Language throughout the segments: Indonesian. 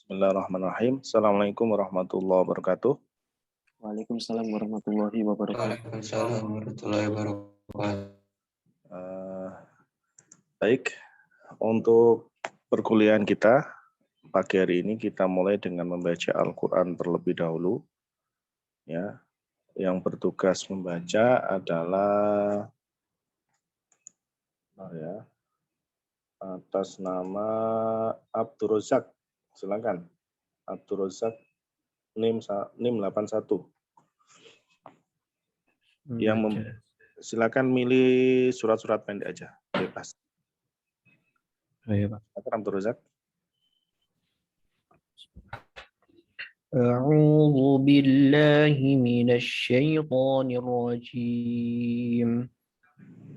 Bismillahirrahmanirrahim. Assalamualaikum warahmatullahi wabarakatuh. Waalaikumsalam warahmatullahi wabarakatuh. Waalaikumsalam warahmatullahi wabarakatuh. Baik, untuk perkuliahan kita pagi hari ini kita mulai dengan membaca Al-Quran terlebih dahulu. Ya, yang bertugas membaca adalah atas nama Abdur Razak. Silakan, Abdur Razak NIM 81. Silakan milih surat-surat pendek aja, bebas. Baik, Pak. Silakan Abdur Razak. أعوذ بالله من الشيطان الرجيم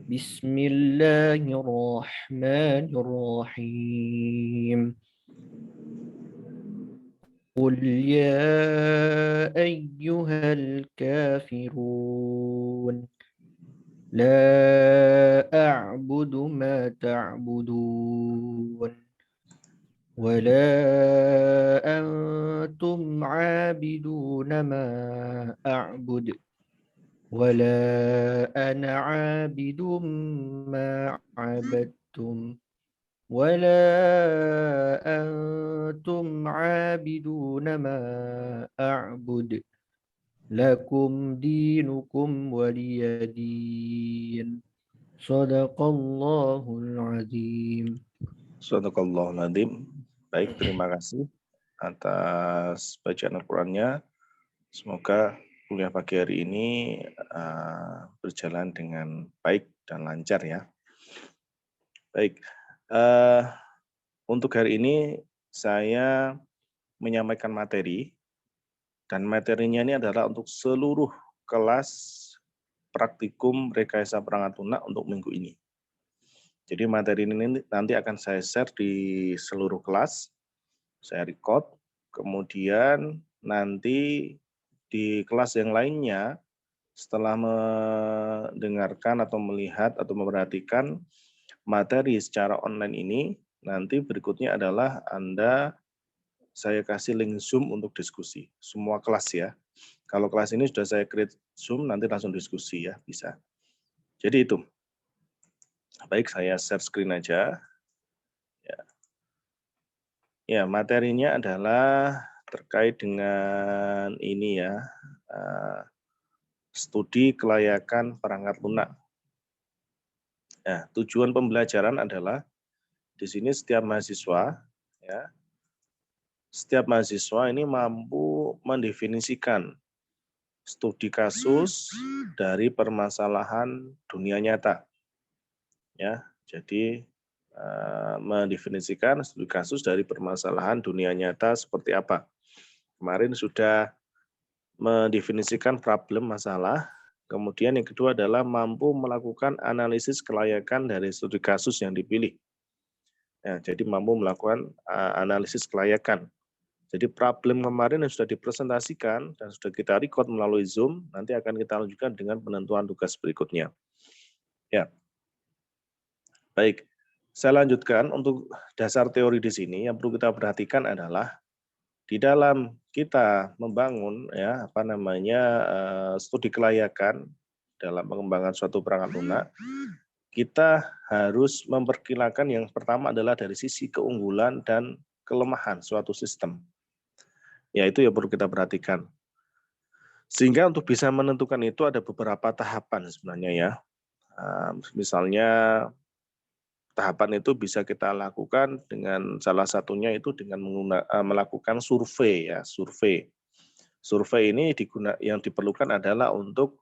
بسم الله الرحمن الرحيم قل يا أيها الكافرون لا أعبد ما تعبدون ولا أنتم عابدون ما أعبد ولا أنا عابد ما عبدتم ولا أنتم عابدون ما أعبد لكم دينكم ولي دين صدق الله العظيم. Sadaqallahul Adzim. Baik, terima kasih atas bacaan Al-Qur'annya. Semoga kuliah pagi hari ini berjalan dengan baik dan lancar ya. Baik, untuk hari ini saya menyampaikan materi dan materinya ini adalah untuk seluruh kelas praktikum rekayasa perangkat lunak untuk minggu ini. Jadi materi ini nanti akan saya share di seluruh kelas, saya record, kemudian nanti di kelas yang lainnya setelah mendengarkan atau melihat atau memperhatikan materi secara online ini, nanti berikutnya adalah saya kasih link Zoom untuk diskusi, semua kelas ya. Kalau kelas ini sudah saya create Zoom, nanti langsung diskusi ya, bisa. Jadi itu. Baik, saya share screen aja. Ya, materinya adalah terkait dengan ini ya, studi kelayakan perangkat lunak. Nah, tujuan pembelajaran adalah di sini setiap mahasiswa ini mampu mendefinisikan studi kasus dari permasalahan dunia nyata. Ya, jadi mendefinisikan studi kasus dari permasalahan dunia nyata seperti apa. Kemarin sudah mendefinisikan problem masalah, kemudian yang kedua adalah mampu melakukan analisis kelayakan dari studi kasus yang dipilih. Ya, jadi mampu melakukan analisis kelayakan. Jadi problem kemarin yang sudah dipresentasikan dan sudah kita record melalui Zoom, nanti akan kita lanjutkan dengan penentuan tugas berikutnya. Ya, baik. Saya lanjutkan untuk dasar teori di sini yang perlu kita perhatikan adalah di dalam kita membangun studi kelayakan dalam pengembangan suatu perangkat lunak, kita harus memperkirakan yang pertama adalah dari sisi keunggulan dan kelemahan suatu sistem. Ya, itu yang perlu kita perhatikan. Sehingga untuk bisa menentukan itu ada beberapa tahapan sebenarnya ya. Misalnya tahapan itu bisa kita lakukan dengan salah satunya itu dengan melakukan survei ya, survei. Survei ini yang diperlukan adalah untuk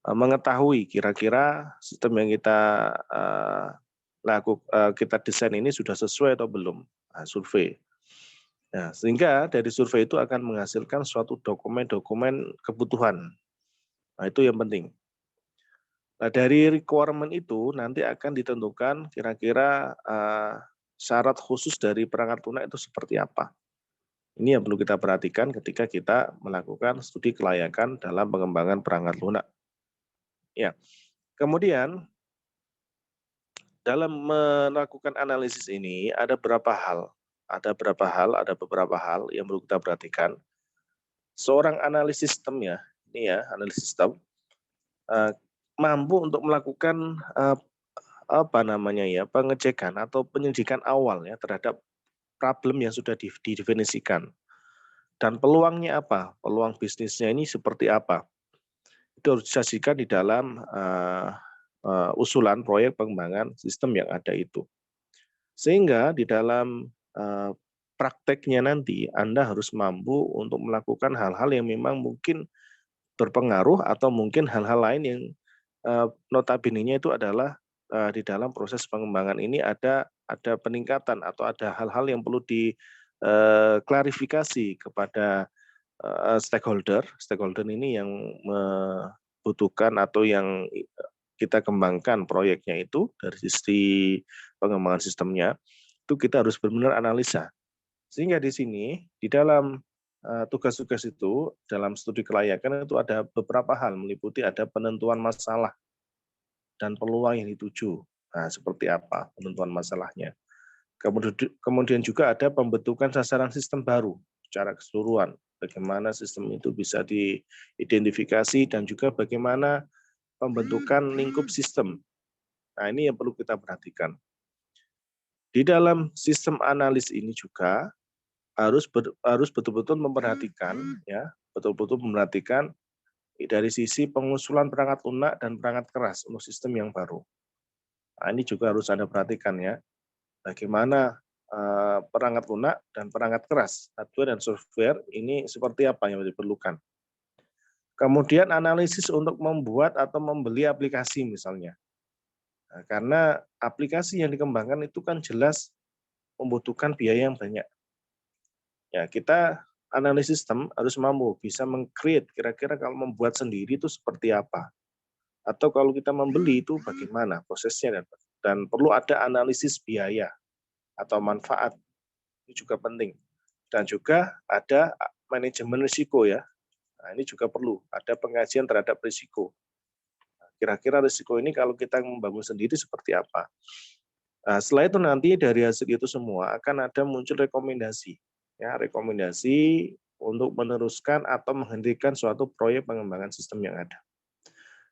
mengetahui kira-kira sistem yang kita desain ini sudah sesuai atau belum. Nah, survei. Nah, sehingga dari survei itu akan menghasilkan suatu dokumen-dokumen kebutuhan. Nah, itu yang penting. Nah, dari requirement itu nanti akan ditentukan kira-kira syarat khusus dari perangkat lunak itu seperti apa. Ini yang perlu kita perhatikan ketika kita melakukan studi kelayakan dalam pengembangan perangkat lunak. Ya, kemudian dalam melakukan analisis ini ada beberapa hal. ada beberapa hal yang perlu kita perhatikan. Seorang analis sistem ya, ini ya analis sistem mampu untuk melakukan pengecekan atau penyelidikan awal ya terhadap problem yang sudah didefinisikan. Dan peluangnya apa? Peluang bisnisnya ini seperti apa? Itu harus disajikan di dalam usulan proyek pengembangan sistem yang ada itu. Sehingga di dalam prakteknya nanti Anda harus mampu untuk melakukan hal-hal yang memang mungkin berpengaruh atau mungkin hal-hal lain yang notabene-nya itu adalah di dalam proses pengembangan ini ada peningkatan atau ada hal-hal yang perlu diklarifikasi kepada stakeholder ini yang membutuhkan atau yang kita kembangkan proyeknya itu dari sisi pengembangan sistemnya, itu kita harus benar-benar analisa. Sehingga di sini, di dalam tugas-tugas itu, dalam studi kelayakan itu ada beberapa hal, meliputi ada penentuan masalah dan peluang yang dituju. Nah, seperti apa penentuan masalahnya. Kemudian juga ada pembentukan sasaran sistem baru secara keseluruhan. Bagaimana sistem itu bisa diidentifikasi dan juga bagaimana pembentukan lingkup sistem. Nah, ini yang perlu kita perhatikan. Di dalam sistem analis ini juga harus betul-betul memperhatikan dari sisi pengusulan perangkat lunak dan perangkat keras untuk sistem yang baru. Nah, ini juga harus Anda perhatikan ya. Bagaimana perangkat lunak dan perangkat keras, hardware dan software ini seperti apa yang diperlukan. Kemudian analisis untuk membuat atau membeli aplikasi misalnya. Nah, karena aplikasi yang dikembangkan itu kan jelas membutuhkan biaya yang banyak. Ya, kita analisis sistem harus mampu bisa meng-create kira-kira kalau membuat sendiri itu seperti apa. Atau kalau kita membeli itu bagaimana prosesnya dan perlu ada analisis biaya atau manfaat. Itu juga penting. Dan juga ada manajemen risiko ya. Nah, ini juga perlu ada pengkajian terhadap risiko. Kira-kira risiko ini kalau kita membangun sendiri seperti apa. Nah, setelah itu nanti dari hasil itu semua akan ada muncul rekomendasi. Ya, rekomendasi untuk meneruskan atau menghentikan suatu proyek pengembangan sistem yang ada.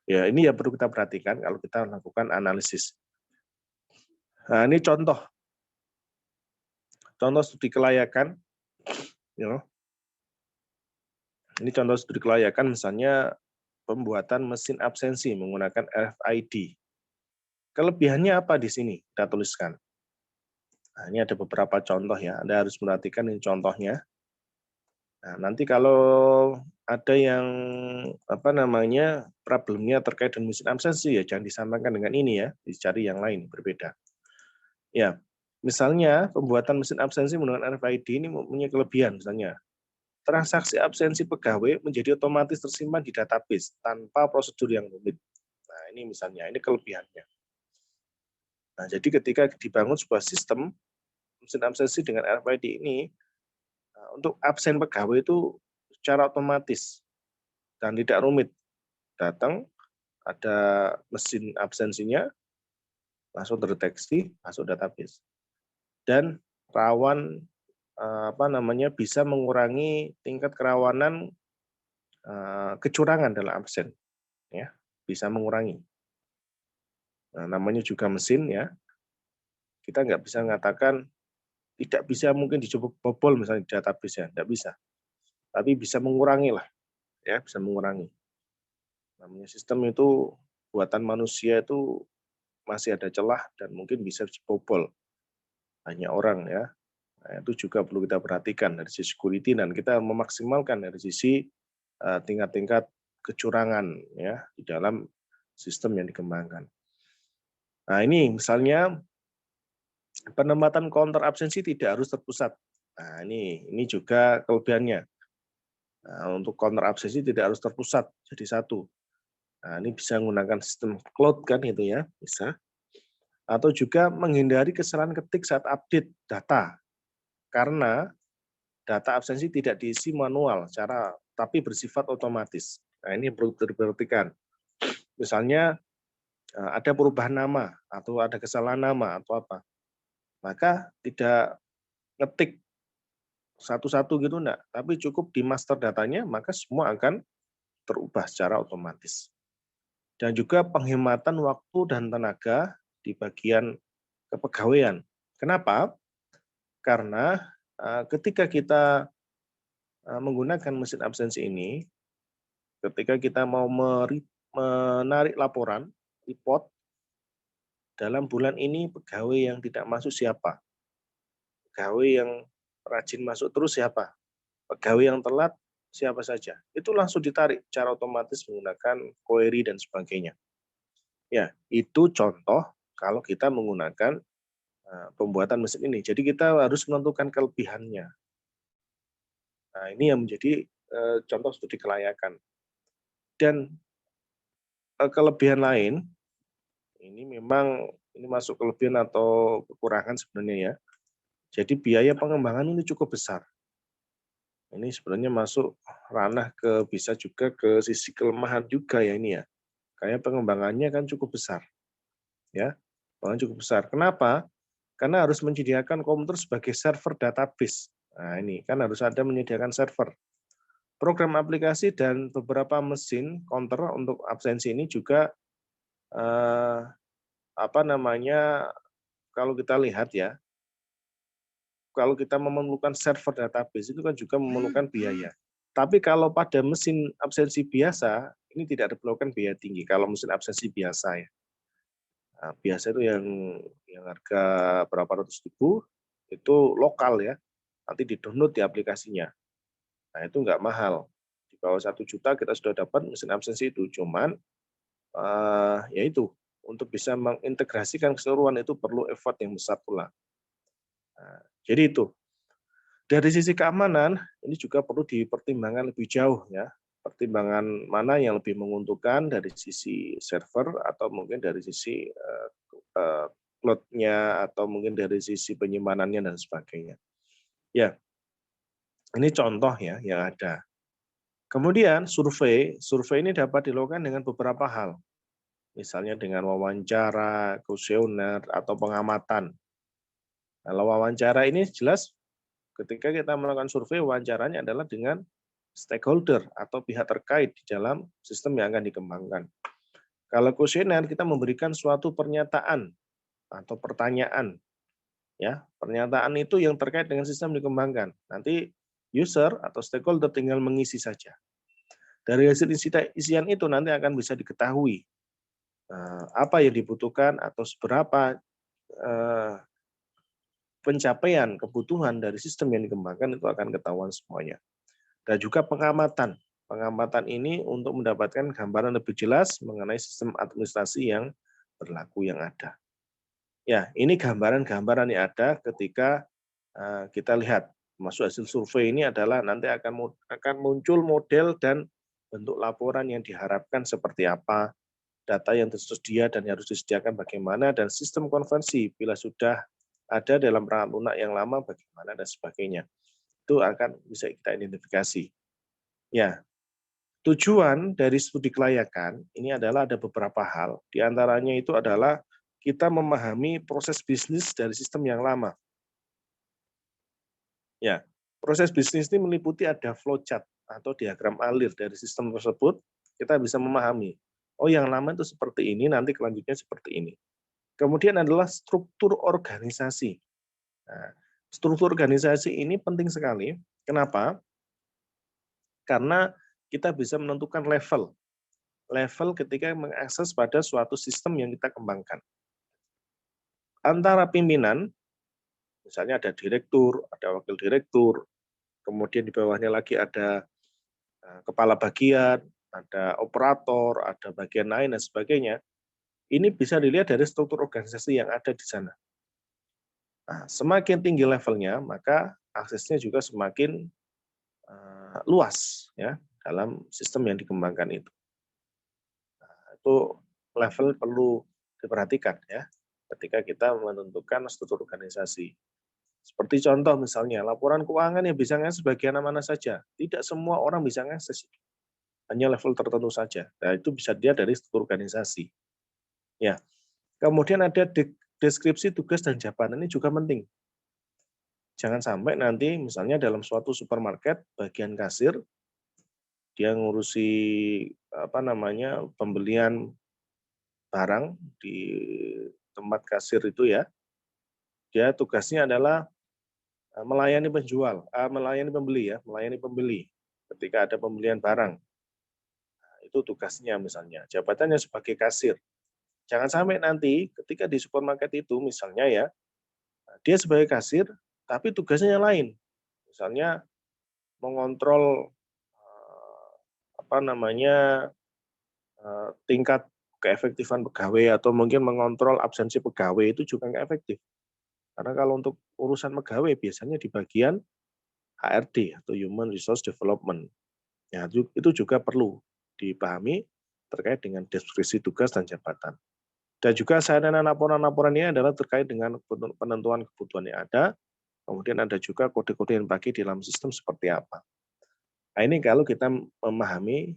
Ya, ini yang perlu kita perhatikan kalau kita melakukan analisis. Nah, ini contoh studi kelayakan. Ini contoh studi kelayakan misalnya pembuatan mesin absensi menggunakan RFID. Kelebihannya apa di sini? Kita tuliskan. Nah, ini ada beberapa contoh ya. Anda harus perhatikan ini contohnya. Nah, nanti kalau ada yang problemnya terkait dengan mesin absensi ya jangan disampaikan dengan ini ya, dicari yang lain berbeda. Ya, misalnya pembuatan mesin absensi menggunakan RFID ini mempunyai kelebihan misalnya. Transaksi absensi pegawai menjadi otomatis tersimpan di database tanpa prosedur yang rumit. Nah, ini misalnya, ini kelebihannya. Nah, jadi ketika dibangun sebuah sistem mesin absensi dengan RFID ini, untuk absen pegawai itu secara otomatis dan tidak rumit. Datang, ada mesin absensinya, langsung terdeteksi, masuk database. Dan rawan bisa mengurangi tingkat kerawanan kecurangan dalam absen, ya bisa mengurangi. Nah, namanya juga mesin ya, kita nggak bisa mengatakan tidak bisa mungkin dibobol misalnya di database ya, nggak bisa, tapi bisa mengurangi lah, ya bisa mengurangi. Namanya sistem itu buatan manusia itu masih ada celah dan mungkin bisa dibobol banyak orang ya. Nah, itu juga perlu kita perhatikan dari sisi security dan kita memaksimalkan dari sisi tingkat-tingkat kecurangan ya di dalam sistem yang dikembangkan. Nah, ini misalnya penempatan counter absensi tidak harus terpusat. Nah, ini juga kelebihannya. Nah, untuk counter absensi tidak harus terpusat jadi satu. Nah, ini bisa menggunakan sistem cloud kan itu ya, bisa. Atau juga menghindari kesalahan ketik saat update data. Karena data absensi tidak diisi manual tapi bersifat otomatis. Nah, ini perlu diperhatikan. Misalnya ada perubahan nama atau ada kesalahan nama atau apa. Maka tidak ngetik satu-satu gitu enggak, tapi cukup di master datanya, maka semua akan terubah secara otomatis. Dan juga penghematan waktu dan tenaga di bagian kepegawaian. Kenapa? Karena ketika kita menggunakan mesin absensi ini, ketika kita mau menarik laporan, report, dalam bulan ini pegawai yang tidak masuk siapa? Pegawai yang rajin masuk terus siapa? Pegawai yang telat siapa saja? Itu langsung ditarik secara otomatis menggunakan query dan sebagainya. Ya, itu contoh kalau kita menggunakan pembuatan mesin ini. Jadi kita harus menentukan kelebihannya. Nah, ini yang menjadi contoh studi kelayakan. Dan kelebihan lain, ini memang ini masuk kelebihan atau kekurangan sebenarnya ya. Jadi biaya pengembangan ini cukup besar. Ini sebenarnya masuk ranah bisa juga ke sisi kelemahan juga ya ini ya. Kayak pengembangannya kan cukup besar. Ya, pengembangan cukup besar. Kenapa? Karena harus menyediakan komputer sebagai server database. Nah, ini kan harus ada menyediakan server. Program aplikasi dan beberapa mesin counter untuk absensi ini juga kalau kita lihat ya, kalau kita memerlukan server database itu kan juga memerlukan biaya. Tapi kalau pada mesin absensi biasa, ini tidak diperlukan biaya tinggi. Kalau mesin absensi biasa ya, nah, biasa itu yang harga berapa ratus ribu itu lokal ya, nanti di-download di aplikasinya. Nah itu nggak mahal. Di bawah 1 juta kita sudah dapat mesin absensi itu. Cuman ya itu untuk bisa mengintegrasikan keseluruhan itu perlu effort yang besar pula. Nah, jadi itu. Dari sisi keamanan ini juga perlu dipertimbangkan lebih jauh ya. Pertimbangan mana yang lebih menguntungkan dari sisi server atau mungkin dari sisi cloud-nya atau mungkin dari sisi penyimpanannya dan sebagainya. Ya, ini contoh ya yang ada. Kemudian survei ini dapat dilakukan dengan beberapa hal. Misalnya dengan wawancara, kuesioner, atau pengamatan. Kalau wawancara ini jelas ketika kita melakukan survei, wawancaranya adalah dengan stakeholder atau pihak terkait di dalam sistem yang akan dikembangkan. Kalau kuesioner kita memberikan suatu pernyataan atau pertanyaan. Ya, pernyataan itu yang terkait dengan sistem dikembangkan. Nanti user atau stakeholder tinggal mengisi saja. Dari hasil isian itu nanti akan bisa diketahui apa yang dibutuhkan atau seberapa pencapaian kebutuhan dari sistem yang dikembangkan itu akan ketahuan semuanya. Dan juga pengamatan. Pengamatan ini untuk mendapatkan gambaran lebih jelas mengenai sistem administrasi yang berlaku yang ada. Ya, ini gambaran-gambaran yang ada ketika kita lihat masuk hasil survei ini adalah nanti akan muncul model dan bentuk laporan yang diharapkan seperti apa, data yang tersedia dan yang harus disediakan bagaimana, dan sistem konversi bila sudah ada dalam perangkat lunak yang lama bagaimana dan sebagainya. Itu akan bisa kita identifikasi. Ya, tujuan dari studi kelayakan ini adalah ada beberapa hal. Di antaranya itu adalah kita memahami proses bisnis dari sistem yang lama. Ya, proses bisnis ini meliputi ada flowchart atau diagram alir dari sistem tersebut. Kita bisa memahami, oh yang lama itu seperti ini, nanti kelanjutnya seperti ini. Kemudian adalah struktur organisasi. Nah, struktur organisasi ini penting sekali. Kenapa? Karena kita bisa menentukan level ketika mengakses pada suatu sistem yang kita kembangkan. Antara pimpinan, misalnya ada direktur, ada wakil direktur, kemudian di bawahnya lagi ada kepala bagian, ada operator, ada bagian lain dan sebagainya. Ini bisa dilihat dari struktur organisasi yang ada di sana. Nah, semakin tinggi levelnya, maka aksesnya juga semakin luas ya dalam sistem yang dikembangkan itu. Nah, itu level perlu diperhatikan ya ketika kita menentukan struktur organisasi. Seperti contoh misalnya laporan keuangan yang bisa mengakses bagian mana saja. Tidak semua orang bisa mengakses. Hanya level tertentu saja. Nah, itu bisa dilihat dari struktur organisasi. Ya. Kemudian ada deskripsi tugas dan jabatan, ini juga penting. Jangan sampai nanti misalnya dalam suatu supermarket bagian kasir dia ngurusi pembelian barang di tempat kasir itu ya. Dia tugasnya adalah melayani melayani pembeli ya, melayani pembeli ketika ada pembelian barang. Nah, itu tugasnya misalnya, jabatannya sebagai kasir. Jangan sampai nanti ketika di supermarket itu misalnya ya, dia sebagai kasir, tapi tugasnya yang lain. Misalnya mengontrol tingkat keefektifan pegawai atau mungkin mengontrol absensi pegawai itu juga nggak efektif. Karena kalau untuk urusan pegawai biasanya di bagian HRD atau Human Resource Development. Ya, itu juga perlu dipahami terkait dengan deskripsi tugas dan jabatan. Dan juga sarana laporan-laporan ini adalah terkait dengan penentuan kebutuhan yang ada, kemudian ada juga kode-kode yang dipakai di dalam sistem seperti apa. Nah, ini kalau kita memahami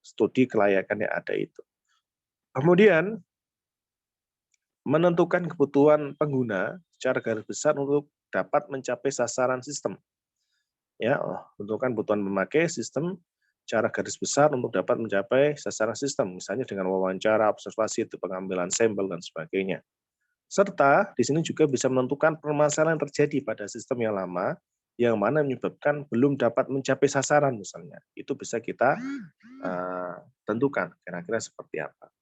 studi kelayakan yang ada itu. Kemudian menentukan kebutuhan pengguna secara garis besar untuk dapat mencapai sasaran sistem. Ya, menentukan kebutuhan pemakai sistem secara garis besar untuk dapat mencapai sasaran sistem, misalnya dengan wawancara, observasi, pengambilan sampel dan sebagainya. Serta di sini juga bisa menentukan permasalahan yang terjadi pada sistem yang lama yang mana menyebabkan belum dapat mencapai sasaran misalnya. Itu bisa kita tentukan kira-kira seperti apa.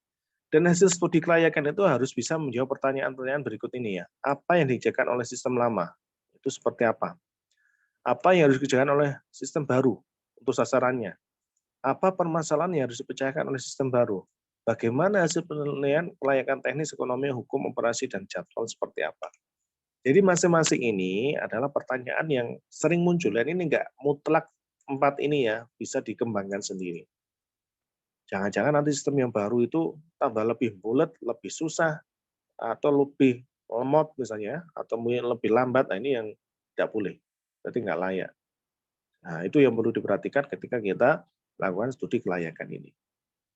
Dan hasil studi kelayakan itu harus bisa menjawab pertanyaan-pertanyaan berikut ini ya. Apa yang dikerjakan oleh sistem lama? Itu seperti apa? Apa yang harus dikerjakan oleh sistem baru untuk sasarannya? Apa permasalahan yang harus dipecahkan oleh sistem baru? Bagaimana hasil penilaian kelayakan teknis, ekonomi, hukum, operasi, dan jadwal seperti apa? Jadi masing-masing ini adalah pertanyaan yang sering muncul, dan ini enggak mutlak 4 ini ya, bisa dikembangkan sendiri. Jangan-jangan nanti sistem yang baru itu tambah lebih bulat, lebih susah, atau lebih lemot misalnya, atau mungkin lebih lambat, nah ini yang tidak boleh, berarti nggak layak. Nah itu yang perlu diperhatikan ketika kita lakukan studi kelayakan ini.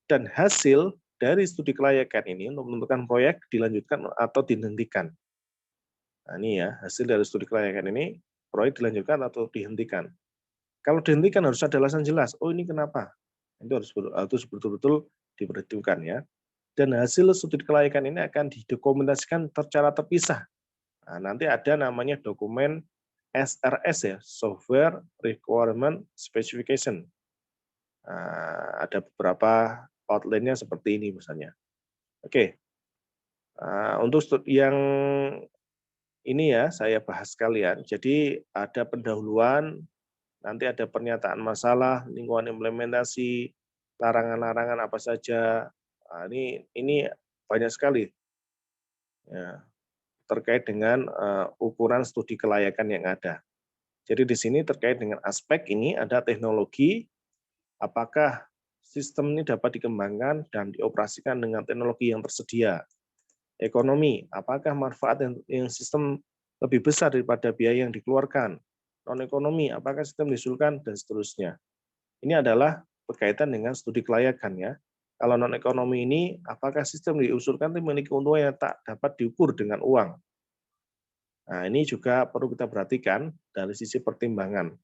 Dan hasil dari studi kelayakan ini untuk menentukan proyek dilanjutkan atau dihentikan. Nah ini ya, hasil dari studi kelayakan ini, proyek dilanjutkan atau dihentikan. Kalau dihentikan harus ada alasan jelas, oh ini kenapa? Itu harus betul-betul diperhitungkan ya. Dan hasil studi kelayakan ini akan didokumentasikan secara terpisah. Nah, nanti ada namanya dokumen SRS ya, Software Requirement Specification. Nah, ada beberapa outline-nya seperti ini misalnya. Oke, untuk yang ini ya saya bahas sekalian. Jadi ada pendahuluan, nanti ada pernyataan masalah, lingkungan implementasi, larangan-larangan apa saja. Nah, ini banyak sekali ya, terkait dengan ukuran studi kelayakan yang ada. Jadi di sini terkait dengan aspek ini ada teknologi, apakah sistem ini dapat dikembangkan dan dioperasikan dengan teknologi yang tersedia. Ekonomi, apakah manfaat yang sistem lebih besar daripada biaya yang dikeluarkan. Non-ekonomi, apakah sistem diusulkan, dan seterusnya. Ini adalah berkaitan dengan studi kelayakan ya. Kalau non-ekonomi ini, apakah sistem diusulkan memiliki keuntungan yang tak dapat diukur dengan uang. Nah, ini juga perlu kita perhatikan dari sisi pertimbangan.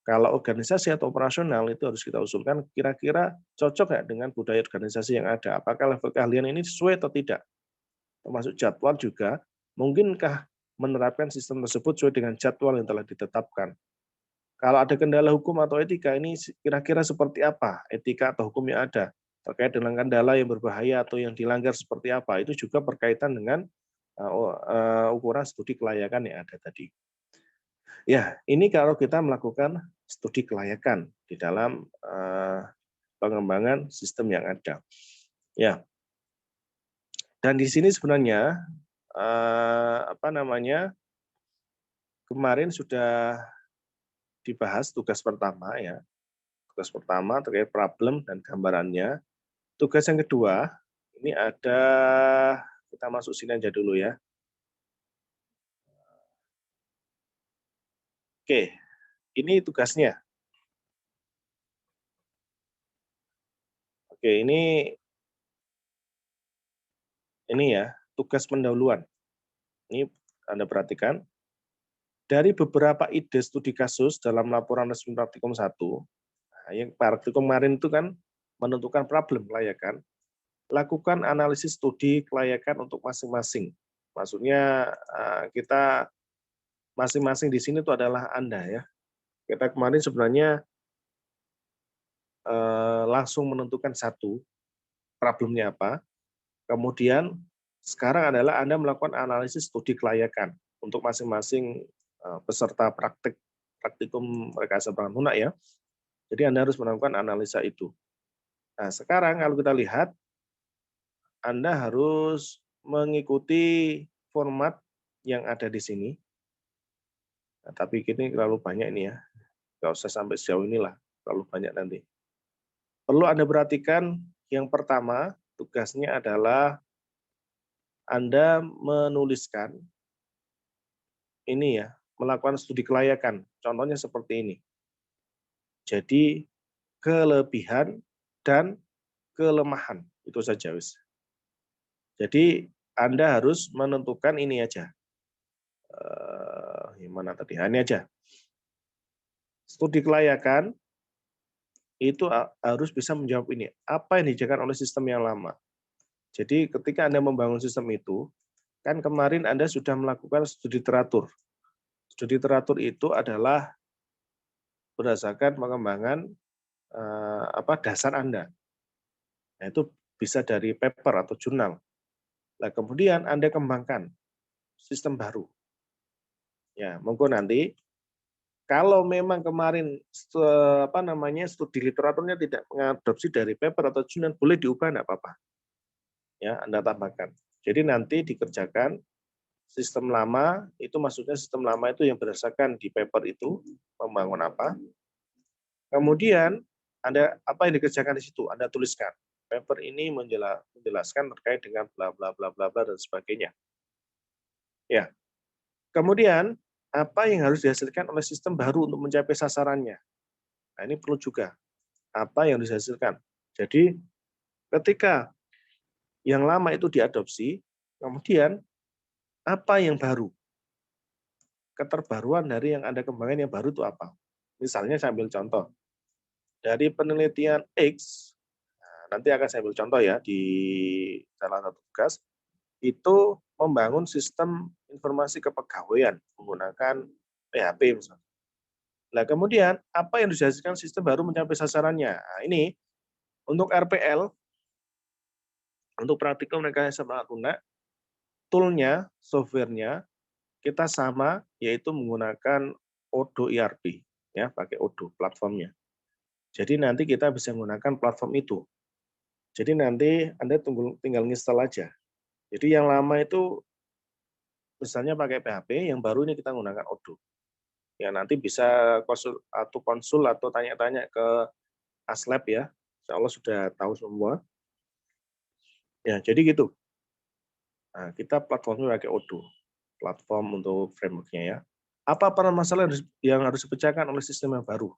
Kalau organisasi atau operasional itu harus kita usulkan kira-kira cocok nggak dengan budaya organisasi yang ada. Apakah level keahlian ini sesuai atau tidak. Termasuk jadwal juga, mungkinkah menerapkan sistem tersebut sesuai dengan jadwal yang telah ditetapkan. Kalau ada kendala hukum atau etika, ini kira-kira seperti apa etika atau hukum yang ada. Terkait dengan kendala yang berbahaya atau yang dilanggar seperti apa, itu juga berkaitan dengan ukuran studi kelayakan yang ada tadi. Ya, ini kalau kita melakukan studi kelayakan di dalam pengembangan sistem yang ada. Ya, dan di sini sebenarnya kemarin sudah dibahas tugas pertama ya. Tugas pertama terkait problem dan gambarannya. Tugas yang kedua, ini ada, kita masuk sini aja dulu ya. Oke, ini tugasnya. Oke, ini ya, tugas pendahuluan. Ini Anda perhatikan. dari beberapa ide studi kasus dalam laporan resmi praktikum 1, nah, yang praktikum kemarin itu kan menentukan problem kelayakan, lakukan analisis studi kelayakan untuk masing-masing. Maksudnya kita masing-masing di sini itu adalah Anda ya. Kita kemarin sebenarnya langsung menentukan satu problemnya apa, kemudian sekarang adalah Anda melakukan analisis studi kelayakan untuk masing-masing peserta praktikum rekayasa perangkat lunak ya. Jadi Anda harus melakukan analisa itu. Nah sekarang kalau kita lihat, Anda harus mengikuti format yang ada di sini. Nah, tapi ini terlalu banyak ini ya, nggak usah sampai sejauh inilah, terlalu banyak nanti. Perlu Anda perhatikan yang pertama, tugasnya adalah Anda menuliskan ini ya, melakukan studi kelayakan. Contohnya seperti ini. Jadi kelebihan dan kelemahan, itu saja wis. Jadi Anda harus menentukan ini aja. Gimana tadi? Ini aja. Studi kelayakan itu harus bisa menjawab ini. Apa yang disediakan oleh sistem yang lama? Jadi ketika Anda membangun sistem itu, kan kemarin Anda sudah melakukan studi teratur. Studi teratur itu adalah berdasarkan pengembangan dasar Anda. Nah, itu bisa dari paper atau jurnal. Nah, kemudian Anda kembangkan sistem baru. Ya, monggo nanti kalau memang kemarin studi literaturnya tidak mengadopsi dari paper atau jurnal, boleh diubah enggak apa-apa. Ya, Anda tambahkan. Jadi nanti dikerjakan sistem lama, itu maksudnya sistem lama itu yang berdasarkan di paper itu membangun apa. Kemudian Anda apa yang dikerjakan di situ, Anda tuliskan. Paper ini menjelaskan terkait dengan bla bla bla bla bla dan sebagainya. Ya. Kemudian apa yang harus dihasilkan oleh sistem baru untuk mencapai sasarannya. Nah, ini perlu juga. Apa yang dihasilkan. Jadi ketika yang lama itu diadopsi, kemudian apa yang baru? Keterbaruan dari yang Anda kembangkan yang baru itu apa? Misalnya saya ambil contoh. Dari penelitian X, nanti akan saya ambil contoh ya di salah satu tugas, itu membangun sistem informasi kepegawaian menggunakan PHP misalnya. Nah kemudian apa yang dihasilkan sistem baru mencapai sasarannya? Nah, ini untuk RPL, untuk praktikum rekayasa perangkat lunak, toolnya, softwarenya kita sama, yaitu menggunakan Odoo ERP, ya pakai Odoo platformnya. Jadi nanti kita bisa menggunakan platform itu. Jadi nanti Anda tinggal install aja. Jadi yang lama itu misalnya pakai PHP, yang baru ini kita menggunakan Odoo. Ya nanti bisa konsul atau tanya-tanya ke Aslab ya. Insya Allah sudah tahu semua. Ya jadi gitu. Nah, kita platformnya pakai Odoo, platform untuk framework-nya ya. Apa permasalahan yang harus dipecahkan oleh sistem yang baru?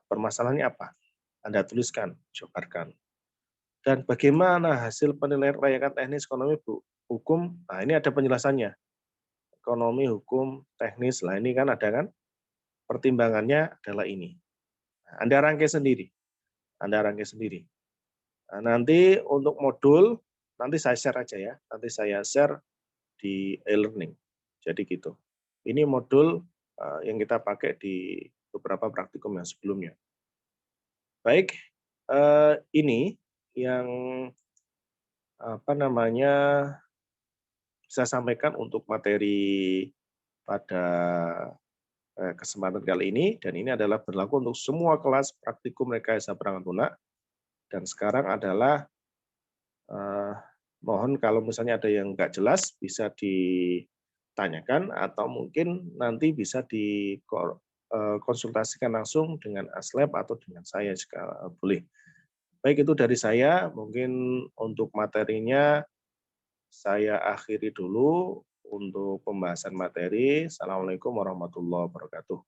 Permasalahannya apa? Anda tuliskan, jabarkan. Dan bagaimana hasil penilaian kelayakan teknis ekonomi hukum? Nah, ini ada penjelasannya. Ekonomi, hukum, teknis. Lah ini kan ada kan? Pertimbangannya adalah ini. Nah, Anda rangkai sendiri. Nah, nanti untuk modul, nanti saya share aja ya. Nanti saya share di e-learning. Jadi gitu. Ini modul yang kita pakai di beberapa praktikum yang sebelumnya. Baik, ini yang saya sampaikan untuk materi pada kesempatan kali ini, dan ini adalah berlaku untuk semua kelas praktikum rekayasa perangkat lunak. Dan sekarang adalah mohon kalau misalnya ada yang nggak jelas bisa ditanyakan atau mungkin nanti bisa dikonsultasikan langsung dengan Aslab atau dengan saya jika boleh. Baik, itu dari saya. Mungkin untuk materinya saya akhiri dulu untuk pembahasan materi. Assalamualaikum warahmatullahi wabarakatuh.